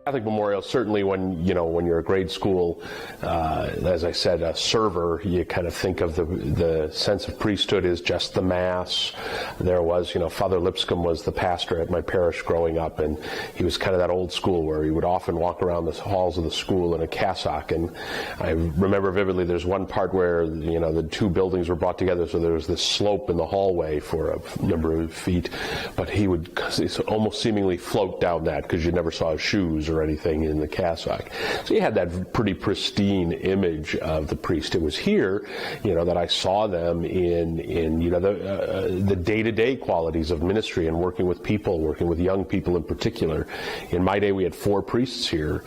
Catholic Memorial, certainly when you're a grade school, as I said, a server, you kind of think of the sense of priesthood as just the Mass. There was, Father Lipscomb was the pastor at my parish growing up, and he was kind of that old school where he would often walk around the halls of the school in a cassock. And I remember vividly there's one part where, the two buildings were brought together, so there was this slope in the hallway for a number of feet, but he would almost seemingly float down that because you never saw his shoes or anything in the cassock. So you had that pretty pristine image of the priest. It was here, that I saw them in the day-to-day qualities of ministry and working with people, working with young people in particular. In my day, we had 4 priests here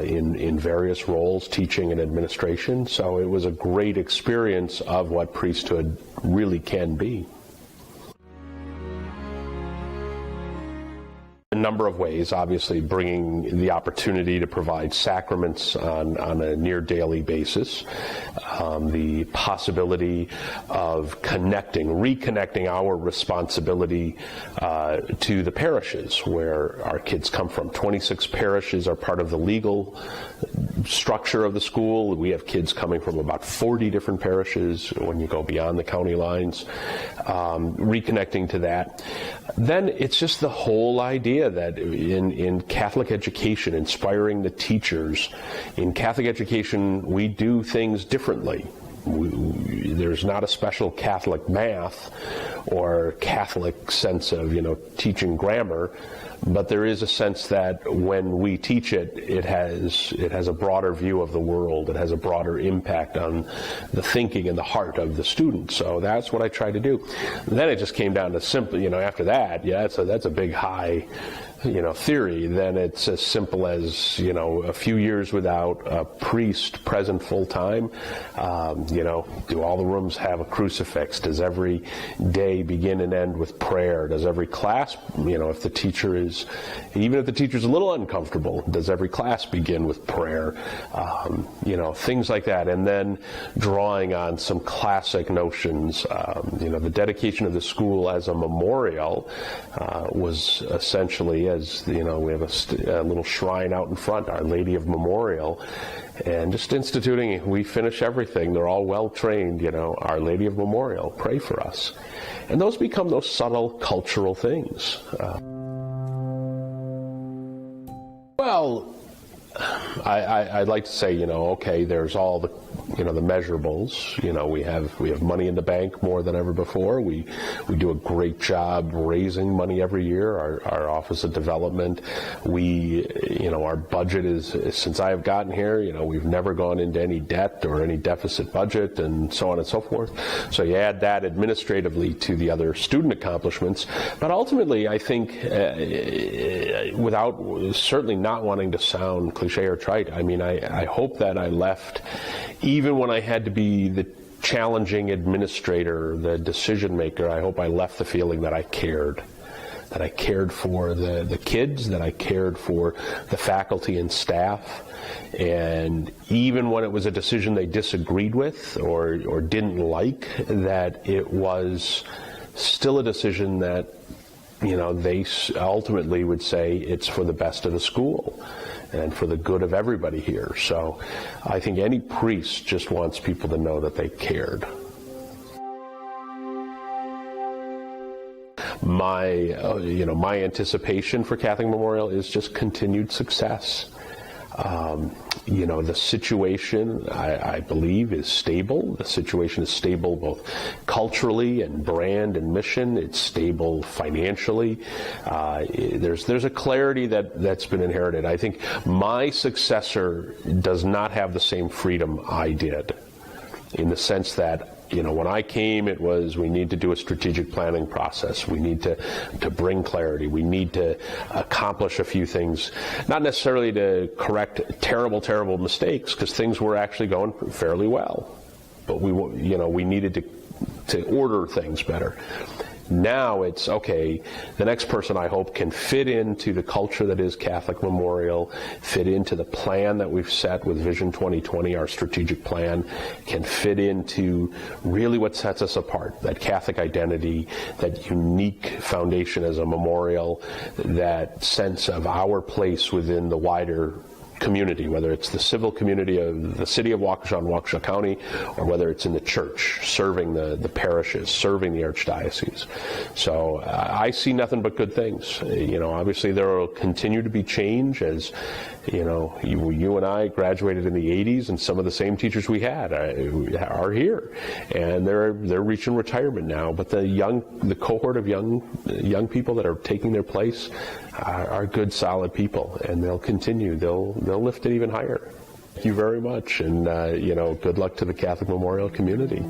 in various roles, teaching and administration. So it was a great experience of what priesthood really can be. A number of ways, obviously bringing the opportunity to provide sacraments on a near daily basis, the possibility of reconnecting our responsibility to the parishes where our kids come from. 26 parishes are part of the legal structure of the school. We have kids coming from about 40 different parishes when you go beyond the county lines. Reconnecting to that. Then it's just the whole idea that in Catholic education, inspiring the teachers. In Catholic education, we do things differently. There's not a special Catholic math or Catholic sense of, teaching grammar, but there is a sense that when we teach it, it has a broader view of the world. It has a broader impact on the thinking and the heart of the student. So that's what I try to do. And then it just came down to simply, after that, that's a big high theory. Then it's as simple as, a few years without a priest present full time. Do all the rooms have a crucifix? Does every day begin and end with prayer? Does every class, if the teacher is, even if the teacher's a little uncomfortable, does every class begin with prayer? Things like that. And then drawing on some classic notions. The dedication of the school as a memorial was essentially, as we have a little shrine out in front, Our Lady of Memorial, and just instituting, we finish everything. They're all well trained, Our Lady of Memorial, pray for us. And those become those subtle cultural things. Well, I'd like to say, okay, there's all the, the measurables. We have money in the bank more than ever before. We do a great job raising money every year. Our Office of Development, our budget is, since I have gotten here, we've never gone into any debt or any deficit budget and so on and so forth. So you add that administratively to the other student accomplishments. But ultimately, I think, without certainly not wanting to sound cliche or trite, I hope that I left, even when I had to be the challenging administrator, the decision maker, I hope I left the feeling that I cared. That I cared for the kids, that I cared for the faculty and staff, and even when it was a decision they disagreed with or didn't like, that it was still a decision that, they ultimately would say it's for the best of the school and for the good of everybody here. So I think any priest just wants people to know that they cared. My anticipation for Catholic Memorial is just continued success. The situation, I believe, is stable. The situation is stable both culturally and brand and mission. It's stable financially. There's a clarity that's been inherited. I think my successor does not have the same freedom I did, in the sense that, when I came, it was, we need to do a strategic planning process. We need to bring clarity. We need to accomplish a few things, not necessarily to correct terrible, terrible mistakes, because things were actually going fairly well. But we needed to order things better. Now it's, okay, the next person I hope can fit into the culture that is Catholic Memorial, fit into the plan that we've set with Vision 2020, our strategic plan, can fit into really what sets us apart, that Catholic identity, that unique foundation as a memorial, that sense of our place within the wider community, whether it's the civil community of the city of Waukesha and Waukesha County, or whether it's in the church, serving the parishes, serving the Archdiocese. So I see nothing but good things. Obviously there will continue to be change as, you and I graduated in the 80s, and some of the same teachers we had are here, and they're reaching retirement now. But the cohort of young people that are taking their place are good, solid people, and they'll continue. They'll lift it even higher. Thank you very much, and good luck to the Catholic Memorial community.